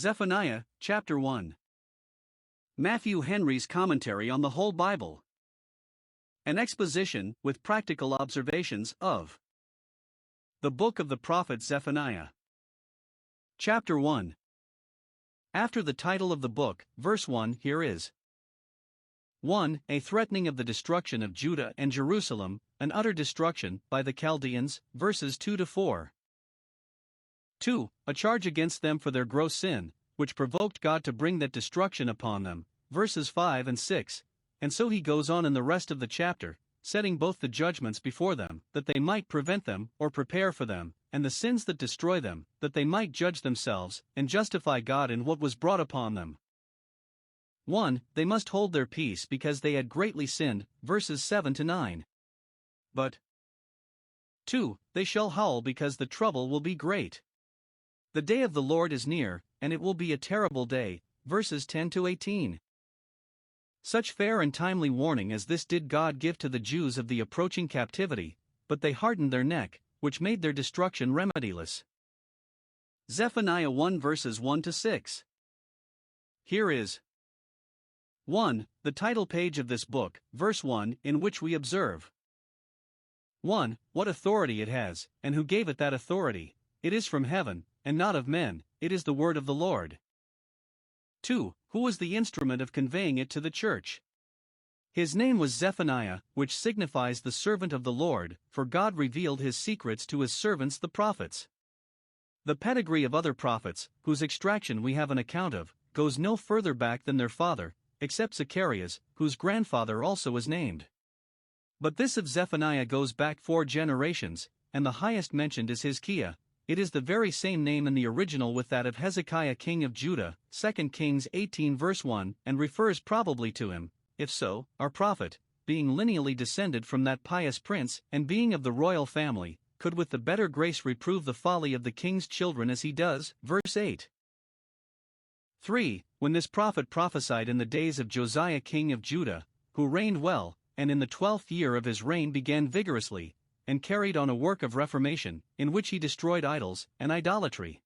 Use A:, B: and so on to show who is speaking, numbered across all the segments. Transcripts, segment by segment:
A: Zephaniah, chapter 1. Matthew Henry's commentary on the whole Bible. An exposition, with practical observations, of the book of the prophet Zephaniah. Chapter 1. After the title of the book, verse 1, here is 1. A threatening of the destruction of Judah and Jerusalem, an utter destruction, by the Chaldeans, verses 2 to 4. 2. A charge against them for their gross sin, which provoked God to bring that destruction upon them, verses 5 and 6, and so he goes on in the rest of the chapter, setting both the judgments before them, that they might prevent them, or prepare for them, and the sins that destroy them, that they might judge themselves, and justify God in what was brought upon them. 1. They must hold their peace because they had greatly sinned, verses 7 to 9. But 2. They shall howl because the trouble will be great. The day of the Lord is near, and it will be a terrible day, verses 10 to 18. Such fair and timely warning as this did God give to the Jews of the approaching captivity, but they hardened their neck, which made their destruction remediless. Zephaniah 1 verses 1 to 6. Here is 1. The title page of this book, verse 1, in which we observe 1. What authority it has, and who gave it that authority. It is from heaven, and not of men, it is the word of the Lord. 2. Who was the instrument of conveying it to the church? His name was Zephaniah, which signifies the servant of the Lord, for God revealed his secrets to his servants the prophets. The pedigree of other prophets, whose extraction we have an account of, goes no further back than their father, except Zechariah's, whose grandfather also is named. But this of Zephaniah goes back 4 generations, and the highest mentioned is Hizkiah. It is the very same name in the original with that of Hezekiah king of Judah, 2 Kings 18 verse 1, and refers probably to him. If so, our prophet, being lineally descended from that pious prince, and being of the royal family, could with the better grace reprove the folly of the king's children as he does, verse 8. 3. When this prophet prophesied in the days of Josiah king of Judah, who reigned well, and in the 12th year of his reign began vigorously, and carried on a work of reformation, in which he destroyed idols and idolatry.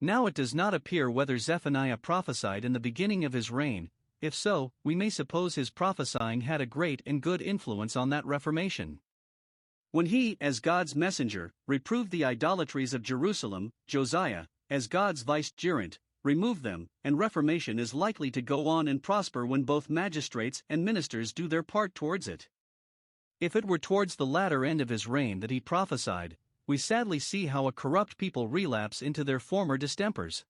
A: Now it does not appear whether Zephaniah prophesied in the beginning of his reign. If so, we may suppose his prophesying had a great and good influence on that reformation. When he, as God's messenger, reproved the idolatries of Jerusalem, Josiah, as God's vicegerent, removed them, and reformation is likely to go on and prosper when both magistrates and ministers do their part towards it. If it were towards the latter end of his reign that he prophesied, we sadly see how a corrupt people relapse into their former distempers.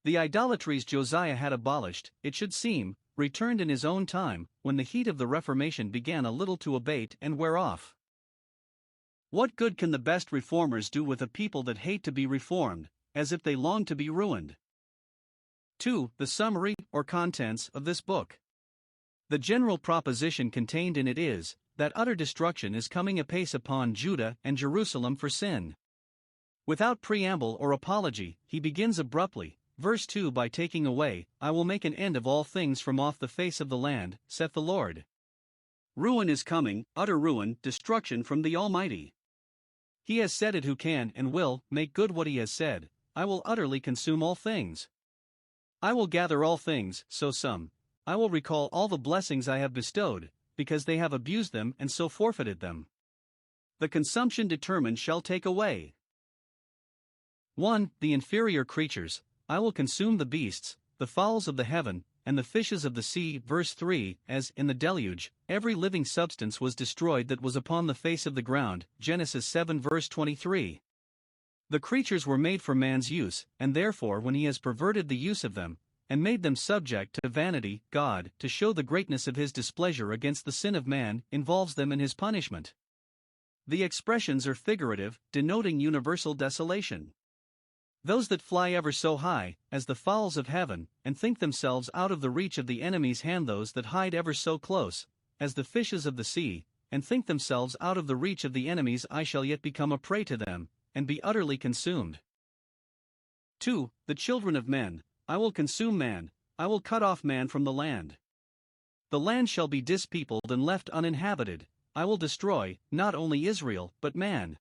A: The idolatries Josiah had abolished, it should seem, returned in his own time, when the heat of the Reformation began a little to abate and wear off. What good can the best reformers do with a people that hate to be reformed, as if they long to be ruined? 2. The summary, or contents, of this book. The general proposition contained in it is, that utter destruction is coming apace upon Judah and Jerusalem for sin. Without preamble or apology, he begins abruptly, verse 2, by taking away, I will make an end of all things from off the face of the land, saith the Lord. Ruin is coming, utter ruin, destruction from the Almighty. He has said it who can and will make good what he has said. I will utterly consume all things. I will gather all things, so some. I will recall all the blessings I have bestowed, because they have abused them and so forfeited them. The consumption determined shall take away. 1. The inferior creatures, I will consume the beasts, the fowls of the heaven, and the fishes of the sea, verse 3, as, in the deluge, every living substance was destroyed that was upon the face of the ground, Genesis 7 verse 23. The creatures were made for man's use, and therefore when he has perverted the use of them, and made them subject to vanity, God, to show the greatness of his displeasure against the sin of man, involves them in his punishment. The expressions are figurative, denoting universal desolation. Those that fly ever so high, as the fowls of heaven, and think themselves out of the reach of the enemy's hand, those that hide ever so close, as the fishes of the sea, and think themselves out of the reach of the enemy's eye, shall yet become a prey to them, and be utterly consumed. 2. The children of men, I will consume man, I will cut off man from the land. The land shall be dispeopled and left uninhabited. I will destroy, not only Israel, but man.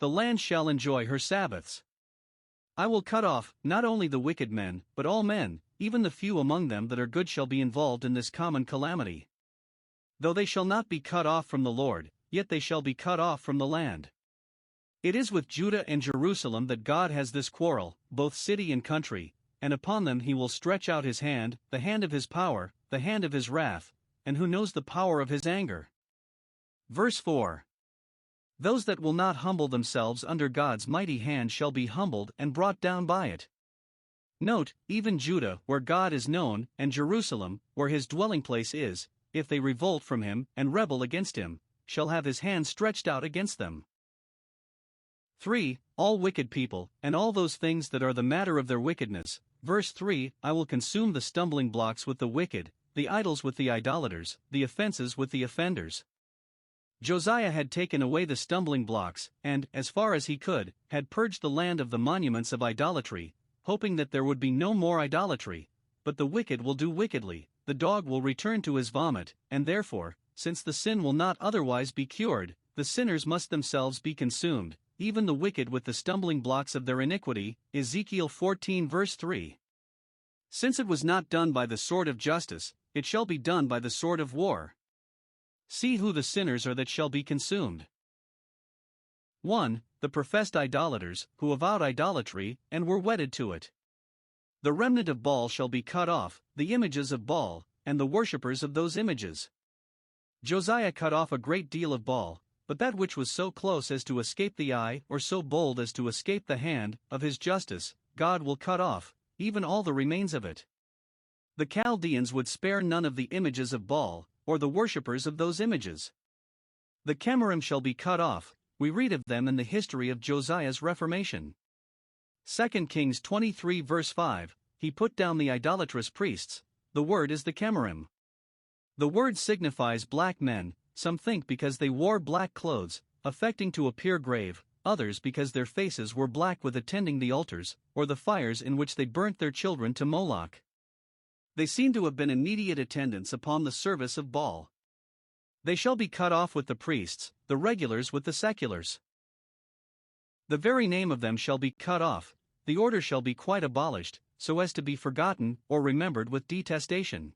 A: The land shall enjoy her Sabbaths. I will cut off, not only the wicked men, but all men, even the few among them that are good shall be involved in this common calamity. Though they shall not be cut off from the Lord, yet they shall be cut off from the land. It is with Judah and Jerusalem that God has this quarrel, both city and country, and upon them he will stretch out his hand, the hand of his power, the hand of his wrath, and who knows the power of his anger? Verse 4. Those that will not humble themselves under God's mighty hand shall be humbled and brought down by it. Note, even Judah, where God is known, and Jerusalem, where his dwelling place is, if they revolt from him and rebel against him, shall have his hand stretched out against them. 3. All wicked people, and all those things that are the matter of their wickedness. Verse 3. I will consume the stumbling blocks with the wicked, the idols with the idolaters, the offenses with the offenders. Josiah had taken away the stumbling blocks, and, as far as he could, had purged the land of the monuments of idolatry, hoping that there would be no more idolatry. But the wicked will do wickedly, the dog will return to his vomit, and therefore, since the sin will not otherwise be cured, the sinners must themselves be consumed, even the wicked with the stumbling blocks of their iniquity. Ezekiel 14 verse 3. Since it was not done by the sword of justice, it shall be done by the sword of war. See who the sinners are that shall be consumed. 1. The professed idolaters, who avowed idolatry, and were wedded to it. The remnant of Baal shall be cut off, the images of Baal, and the worshippers of those images. Josiah cut off a great deal of Baal, but that which was so close as to escape the eye, or so bold as to escape the hand, of his justice, God will cut off, even all the remains of it. The Chaldeans would spare none of the images of Baal, or the worshippers of those images. The Chemarim shall be cut off, we read of them in the history of Josiah's reformation. 2 Kings 23 verse 5, he put down the idolatrous priests. The word is the Chemarim. The word signifies black men, some think because they wore black clothes, affecting to appear grave, others because their faces were black with attending the altars, or the fires in which they burnt their children to Moloch. They seem to have been immediate attendants upon the service of Baal. They shall be cut off with the priests, the regulars with the seculars. The very name of them shall be cut off, the order shall be quite abolished, so as to be forgotten or remembered with detestation.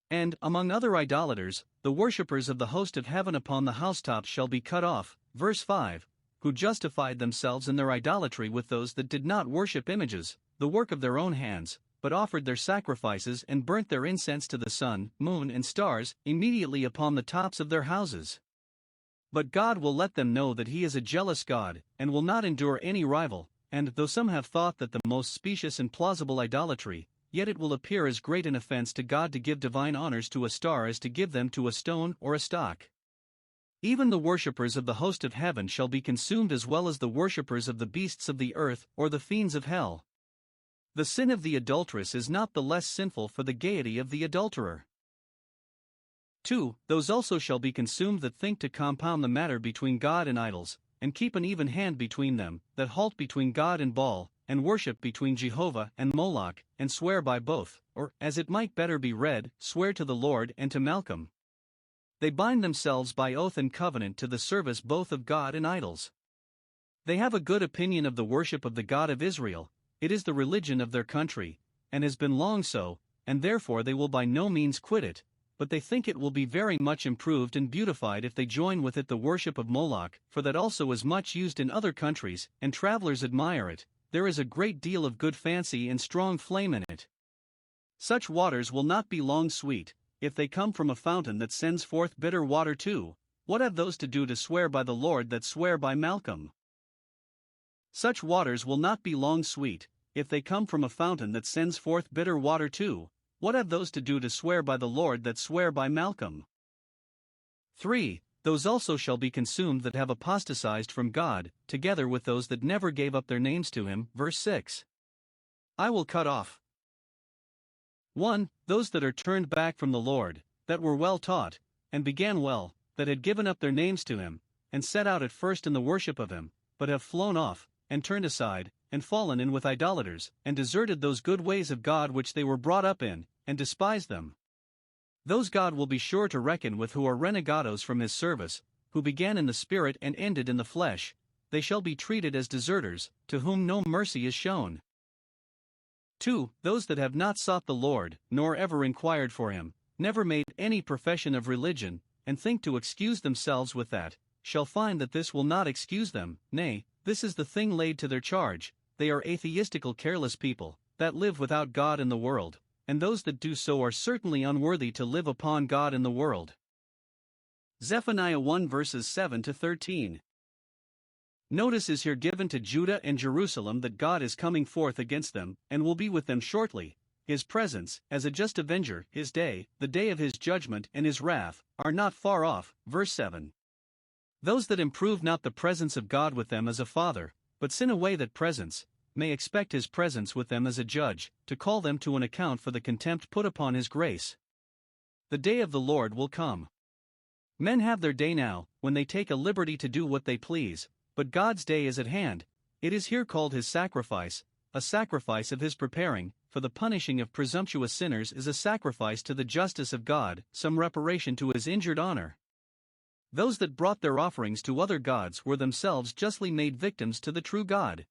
A: And, among other idolaters, the worshippers of the host of heaven upon the housetops shall be cut off. Verse 5, who justified themselves in their idolatry with those that did not worship images, the work of their own hands, but offered their sacrifices and burnt their incense to the sun, moon, and stars, immediately upon the tops of their houses. But God will let them know that he is a jealous God, and will not endure any rival, and though some have thought that the most specious and plausible idolatry, yet it will appear as great an offense to God to give divine honors to a star as to give them to a stone or a stock. Even the worshippers of the host of heaven shall be consumed as well as the worshippers of the beasts of the earth or the fiends of hell. The sin of the adulteress is not the less sinful for the gaiety of the adulterer. 2. Those also shall be consumed that think to compound the matter between God and idols, and keep an even hand between them, that halt between God and Baal, and worship between Jehovah and Moloch, and swear by both, or, as it might better be read, swear to the Lord and to Malcham. They bind themselves by oath and covenant to the service both of God and idols. They have a good opinion of the worship of the God of Israel. It is the religion of their country, and has been long so, and therefore they will by no means quit it, but they think it will be very much improved and beautified if they join with it the worship of Moloch, for that also is much used in other countries, and travelers admire it. There is a great deal of good fancy and strong flame in it. Such waters will not be long sweet, if they come from a fountain that sends forth bitter water too. What have those to do to swear by the Lord that swear by Malcham? Such waters will not be long sweet, if they come from a fountain that sends forth bitter water too. What have those to do to swear by the Lord that swear by Malcham? 3. Those also shall be consumed that have apostatized from God, together with those that never gave up their names to him. Verse 6. I will cut off. 1. Those that are turned back from the Lord, that were well taught, and began well, that had given up their names to him, and set out at first in the worship of him, but have flown off, and turned aside, and fallen in with idolaters, and deserted those good ways of God which they were brought up in, and despised them. Those God will be sure to reckon with who are renegados from his service, who began in the spirit and ended in the flesh. they shall be treated as deserters, to whom no mercy is shown. 2. Those that have not sought the Lord, nor ever inquired for him, never made any profession of religion, and think to excuse themselves with that, shall find that this will not excuse them, nay, this is the thing laid to their charge. They are atheistical careless people, that live without God in the world, and those that do so are certainly unworthy to live upon God in the world. Zephaniah 1 verses 7 to 13. Notice is here given to Judah and Jerusalem that God is coming forth against them, and will be with them shortly. His presence, as a just avenger, his day, the day of his judgment and his wrath, are not far off. Verse 7. Those that improve not the presence of God with them as a father, but sin away that presence, may expect his presence with them as a judge, to call them to an account for the contempt put upon his grace. The day of the Lord will come. Men have their day now, when they take a liberty to do what they please, but God's day is at hand. It is here called his sacrifice, a sacrifice of his preparing, for the punishing of presumptuous sinners is a sacrifice to the justice of God, some reparation to his injured honor. Those that brought their offerings to other gods were themselves justly made victims to the true God.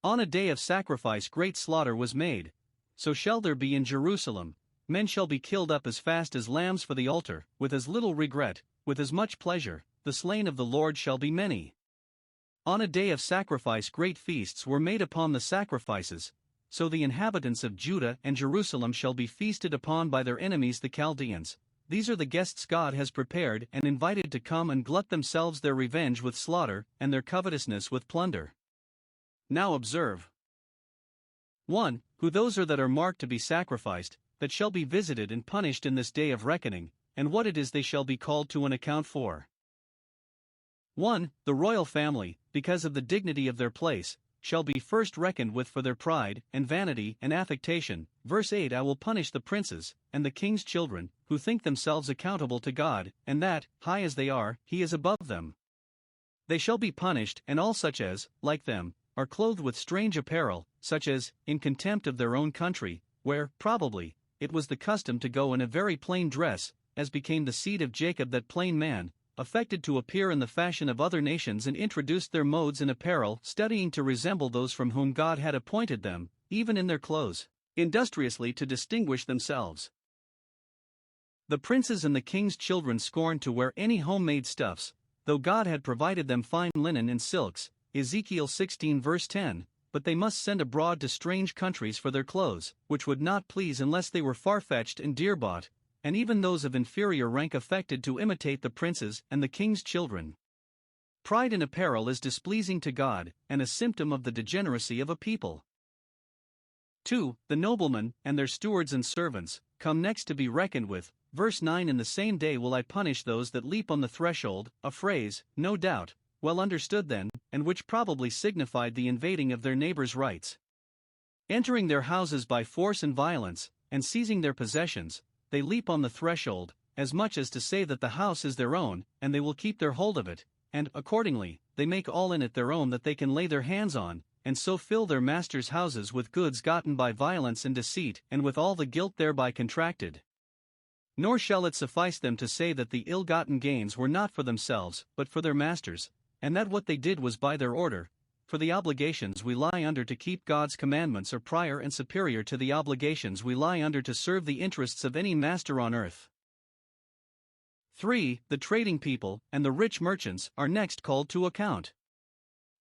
A: On a day of sacrifice great slaughter was made. So shall there be in Jerusalem. Men shall be killed up as fast as lambs for the altar, with as little regret, with as much pleasure. The slain of the Lord shall be many. On a day of sacrifice great feasts were made upon the sacrifices. So the inhabitants of Judah and Jerusalem shall be feasted upon by their enemies the Chaldeans. These are the guests God has prepared and invited to come and glut themselves their revenge with slaughter, and their covetousness with plunder. Now observe. 1. Who those are that are marked to be sacrificed, that shall be visited and punished in this day of reckoning, and what it is they shall be called to an account for. 1. The royal family, because of the dignity of their place, shall be first reckoned with for their pride, and vanity, and affectation. Verse 8. I will punish the princes, and the king's children, who think themselves accountable to God, and that, high as they are, he is above them. They shall be punished, and all such as, like them, are clothed with strange apparel, such as, in contempt of their own country, where, probably, it was the custom to go in a very plain dress, as became the seed of Jacob that plain man, affected to appear in the fashion of other nations and introduced their modes in apparel, studying to resemble those from whom God had appointed them, even in their clothes, industriously to distinguish themselves. The princes and the king's children scorned to wear any homemade stuffs, though God had provided them fine linen and silks, Ezekiel 16 verse 10, but they must send abroad to strange countries for their clothes, which would not please unless they were far-fetched and dear-bought, and even those of inferior rank affected to imitate the princes and the king's children. Pride in apparel is displeasing to God, and a symptom of the degeneracy of a people. 2. The noblemen, and their stewards and servants, come next to be reckoned with. Verse 9. In the same day will I punish those that leap on the threshold, a phrase, no doubt, well understood then, and which probably signified the invading of their neighbors' rights. Entering their houses by force and violence, and seizing their possessions, they leap on the threshold, as much as to say that the house is their own, and they will keep their hold of it, and, accordingly, they make all in it their own that they can lay their hands on, and so fill their masters' houses with goods gotten by violence and deceit, and with all the guilt thereby contracted. Nor shall it suffice them to say that the ill-gotten gains were not for themselves, but for their masters, and that what they did was by their order, for the obligations we lie under to keep God's commandments are prior and superior to the obligations we lie under to serve the interests of any master on earth. 3. The trading people, and the rich merchants, are next called to account.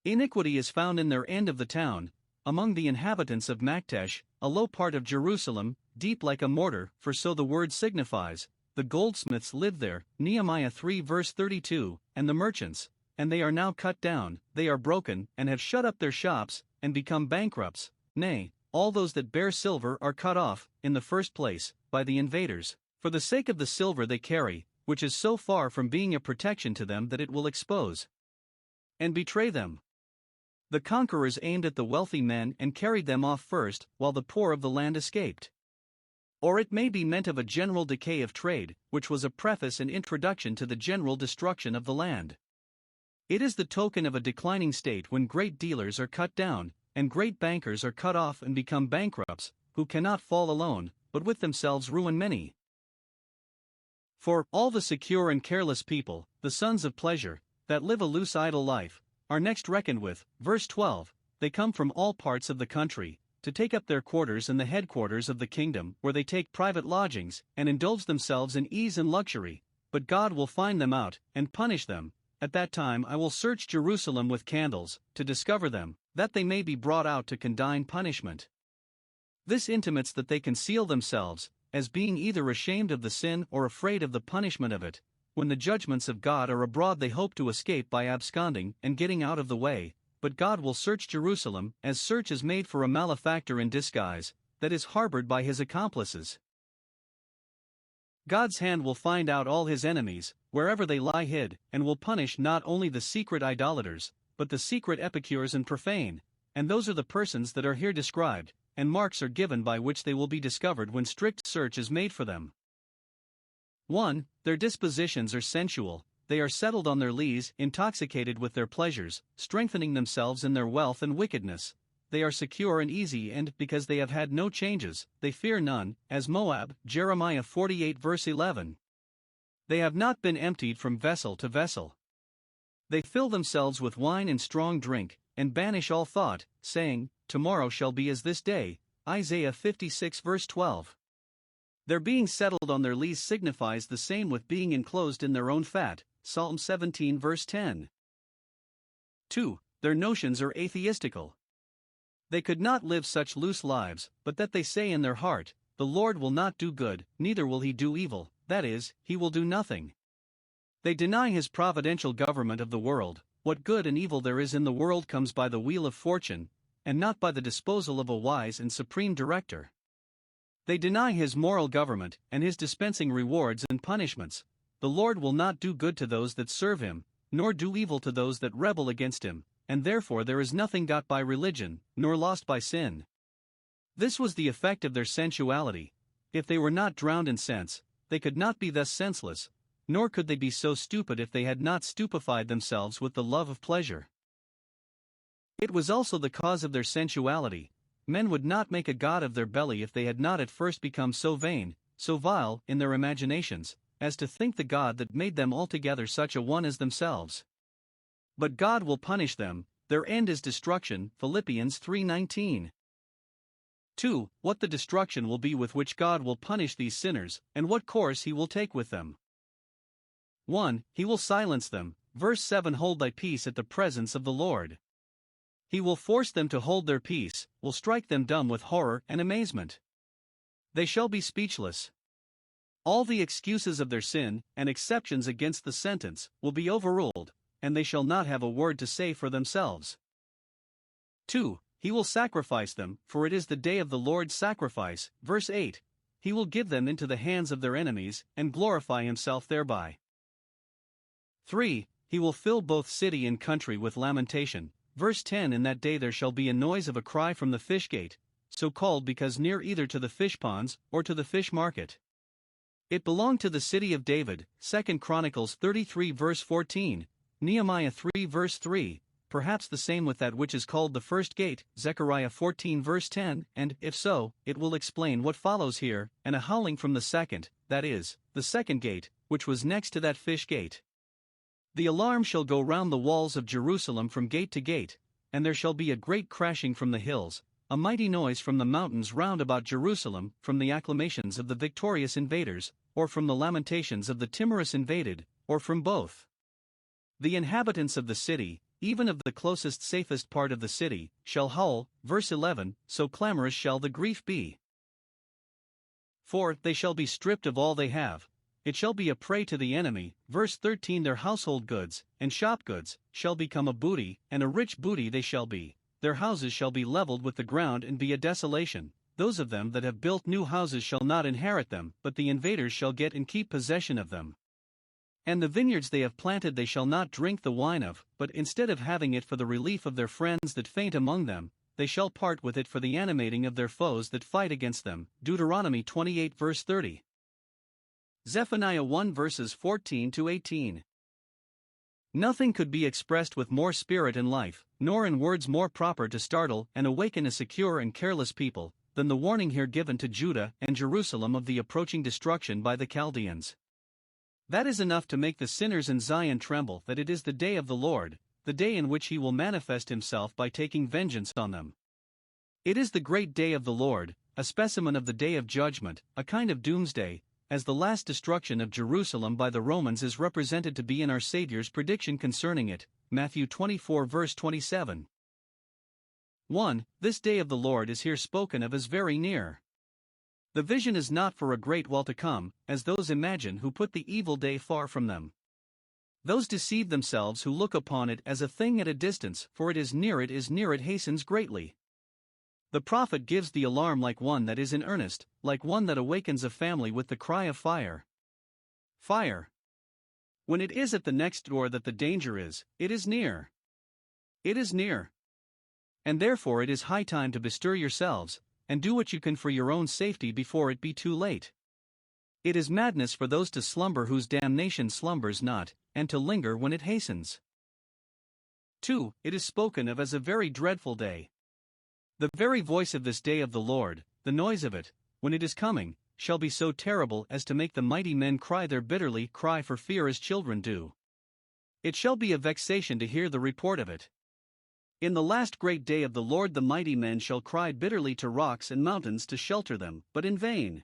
A: Iniquity is found in their end of the town, among the inhabitants of Maktesh, a low part of Jerusalem, deep like a mortar, for so the word signifies. The goldsmiths lived there, Nehemiah 3 verse 32, and the merchants, and they are now cut down, they are broken, and have shut up their shops, and become bankrupts. Nay, all those that bear silver are cut off, in the first place, by the invaders, for the sake of the silver they carry, which is so far from being a protection to them that it will expose and betray them. The conquerors aimed at the wealthy men and carried them off first, while the poor of the land escaped. Or it may be meant of a general decay of trade, which was a preface and introduction to the general destruction of the land. It is the token of a declining state when great dealers are cut down, and great bankers are cut off and become bankrupts, who cannot fall alone, but with themselves ruin many. For all the secure and careless people, the sons of pleasure, that live a loose idle life, are next reckoned with. Verse 12, they come from all parts of the country, to take up their quarters in the headquarters of the kingdom, where they take private lodgings, and indulge themselves in ease and luxury. But God will find them out, and punish them. At that time I will search Jerusalem with candles, to discover them, that they may be brought out to condign punishment. This intimates that they conceal themselves, as being either ashamed of the sin or afraid of the punishment of it. When the judgments of God are abroad, they hope to escape by absconding and getting out of the way. But God will search Jerusalem, as search is made for a malefactor in disguise, that is harbored by his accomplices. God's hand will find out all his enemies, wherever they lie hid, and will punish not only the secret idolaters, but the secret epicures and profane, and those are the persons that are here described, and marks are given by which they will be discovered when strict search is made for them. 1. Their dispositions are sensual. They are settled on their lees, intoxicated with their pleasures, strengthening themselves in their wealth and wickedness. They are secure and easy, and, because they have had no changes, they fear none, as Moab, Jeremiah 48 verse 11. They have not been emptied from vessel to vessel. They fill themselves with wine and strong drink, and banish all thought, saying, tomorrow shall be as this day. Isaiah 56 verse 12. Their being settled on their lees signifies the same with being enclosed in their own fat. Psalm 17 verse 10. 2. Their notions are atheistical. They could not live such loose lives, but that they say in their heart, the Lord will not do good, neither will he do evil, that is, he will do nothing. They deny his providential government of the world. What good and evil there is in the world comes by the wheel of fortune, and not by the disposal of a wise and supreme director. They deny his moral government, and his dispensing rewards and punishments. The Lord will not do good to those that serve him, nor do evil to those that rebel against him, and therefore there is nothing got by religion, nor lost by sin. This was the effect of their sensuality. If they were not drowned in sense, they could not be thus senseless, nor could they be so stupid if they had not stupefied themselves with the love of pleasure. It was also the cause of their sensuality. Men would not make a god of their belly if they had not at first become so vain, so vile, in their imaginations, as to think the God that made them altogether such a one as themselves. But God will punish them, their end is destruction. Philippians 3:19. 2. What the destruction will be with which God will punish these sinners, and what course he will take with them. 1. He will silence them. Verse 7. Hold thy peace at the presence of the Lord. He will force them to hold their peace, will strike them dumb with horror and amazement. They shall be speechless. All the excuses of their sin, and exceptions against the sentence, will be overruled, and they shall not have a word to say for themselves. 2. He will sacrifice them, for it is the day of the Lord's sacrifice. Verse 8. He will give them into the hands of their enemies, and glorify himself thereby. 3. He will fill both city and country with lamentation. Verse 10. In that day there shall be a noise of a cry from the fish gate, so called because near either to the fish ponds, or to the fish market. It belonged to the city of David. 2 Chronicles 33 verse 14, Nehemiah 3 verse 3, perhaps the same with that which is called the first gate, Zechariah 14 verse 10, and, if so, it will explain what follows here, and a howling from the second, that is, the second gate, which was next to that fish gate. The alarm shall go round the walls of Jerusalem from gate to gate, and there shall be a great crashing from the hills, a mighty noise from the mountains round about Jerusalem, from the acclamations of the victorious invaders, or from the lamentations of the timorous invaded, or from both. The inhabitants of the city, even of the closest safest part of the city, shall howl. Verse 11, so clamorous shall the grief be. 4. They shall be stripped of all they have. It shall be a prey to the enemy. Verse 13. Their household goods, and shop goods, shall become a booty, and a rich booty they shall be. Their houses shall be leveled with the ground and be a desolation. Those of them that have built new houses shall not inherit them, but the invaders shall get and keep possession of them. And the vineyards they have planted they shall not drink the wine of, but instead of having it for the relief of their friends that faint among them, they shall part with it for the animating of their foes that fight against them. Deuteronomy 28 verse 30. Zephaniah 1 verses 14 to 18. Nothing could be expressed with more spirit and life, nor in words more proper to startle and awaken a secure and careless people, than the warning here given to Judah and Jerusalem of the approaching destruction by the Chaldeans. That is enough to make the sinners in Zion tremble that it is the day of the Lord, the day in which he will manifest himself by taking vengeance on them. It is the great day of the Lord, a specimen of the day of judgment, a kind of doomsday, as the last destruction of Jerusalem by the Romans is represented to be in our Savior's prediction concerning it, Matthew 24 verse 27. 1. This day of the Lord is here spoken of as very near. The vision is not for a great while to come, as those imagine who put the evil day far from them. Those deceive themselves who look upon it as a thing at a distance, for it is near, it hastens greatly. The prophet gives the alarm like one that is in earnest, like one that awakens a family with the cry of fire. Fire. When it is at the next door that the danger is, it is near. It is near. And therefore it is high time to bestir yourselves, and do what you can for your own safety before it be too late. It is madness for those to slumber whose damnation slumbers not, and to linger when it hastens. 2. It is spoken of as a very dreadful day. The very voice of this day of the Lord, the noise of it, when it is coming, shall be so terrible as to make the mighty men cry their bitterly cry for fear as children do. It shall be a vexation to hear the report of it. In the last great day of the Lord the mighty men shall cry bitterly to rocks and mountains to shelter them, but in vain.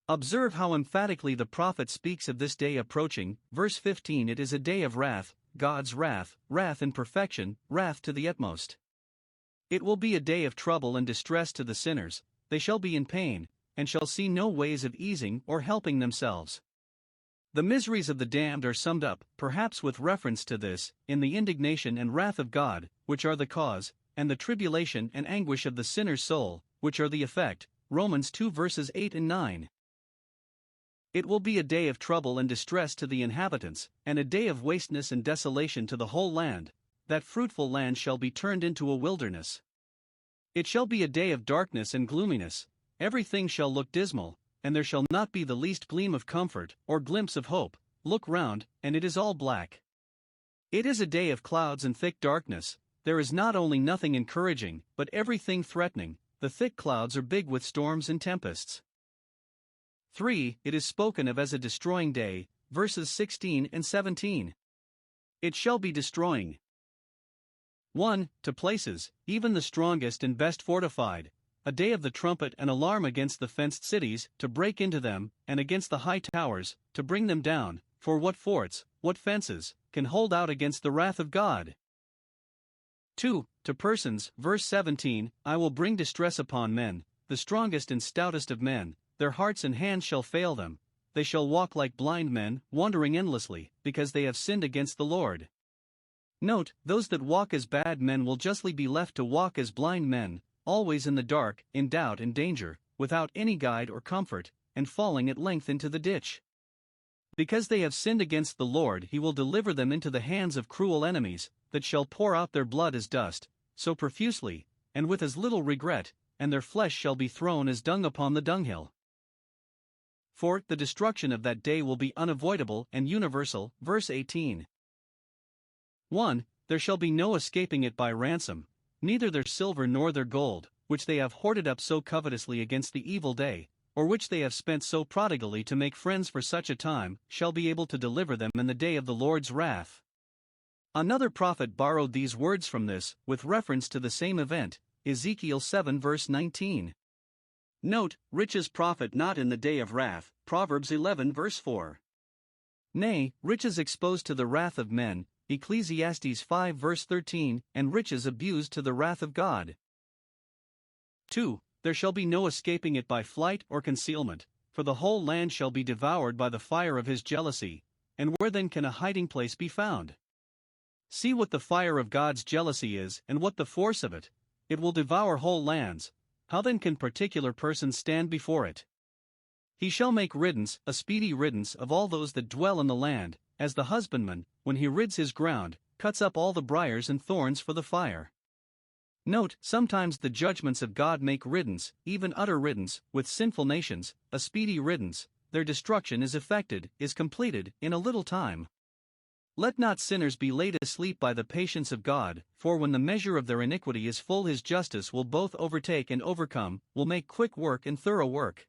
A: Observe how emphatically the prophet speaks of this day approaching, verse 15. It is a day of wrath, God's wrath, wrath in perfection, wrath to the utmost. It will be a day of trouble and distress to the sinners, they shall be in pain, and shall see no ways of easing or helping themselves. The miseries of the damned are summed up, perhaps with reference to this, in the indignation and wrath of God, which are the cause, and the tribulation and anguish of the sinner's soul, which are the effect, Romans 2 verses 8 and 9. It will be a day of trouble and distress to the inhabitants, and a day of wasteness and desolation to the whole land. That fruitful land shall be turned into a wilderness. It shall be a day of darkness and gloominess, everything shall look dismal, and there shall not be the least gleam of comfort, or glimpse of hope. Look round, and it is all black. It is a day of clouds and thick darkness, there is not only nothing encouraging, but everything threatening, the thick clouds are big with storms and tempests. 3. It is spoken of as a destroying day, verses 16 and 17. It shall be destroying. 1. To places, even the strongest and best fortified, a day of the trumpet and alarm against the fenced cities, to break into them, and against the high towers, to bring them down, for what forts, what fences, can hold out against the wrath of God? 2. To persons, verse 17, I will bring distress upon men, the strongest and stoutest of men, their hearts and hands shall fail them, they shall walk like blind men, wandering endlessly, because they have sinned against the Lord. Note, those that walk as bad men will justly be left to walk as blind men, always in the dark, in doubt and danger, without any guide or comfort, and falling at length into the ditch. Because they have sinned against the Lord, he will deliver them into the hands of cruel enemies, that shall pour out their blood as dust, so profusely, and with as little regret, and their flesh shall be thrown as dung upon the dunghill. For the destruction of that day will be unavoidable and universal, verse 18. 1. There shall be no escaping it by ransom, neither their silver nor their gold, which they have hoarded up so covetously against the evil day, or which they have spent so prodigally to make friends for such a time, shall be able to deliver them in the day of the Lord's wrath. Another prophet borrowed these words from this, with reference to the same event, Ezekiel 7 verse 19. Note, riches profit not in the day of wrath, Proverbs 11 verse 4. Nay, riches exposed to the wrath of men, Ecclesiastes 5 verse 13, and riches abused to the wrath of God. 2. There shall be no escaping it by flight or concealment, for the whole land shall be devoured by the fire of his jealousy, and where then can a hiding place be found? See what the fire of God's jealousy is, and what the force of it. It will devour whole lands. How then can particular persons stand before it? He shall make riddance, a speedy riddance of all those that dwell in the land, as the husbandman, when he rids his ground, cuts up all the briars and thorns for the fire. Note, sometimes the judgments of God make riddance, even utter riddance, with sinful nations, a speedy riddance, their destruction is effected, is completed, in a little time. Let not sinners be laid asleep by the patience of God, for when the measure of their iniquity is full his justice will both overtake and overcome, will make quick work and thorough work.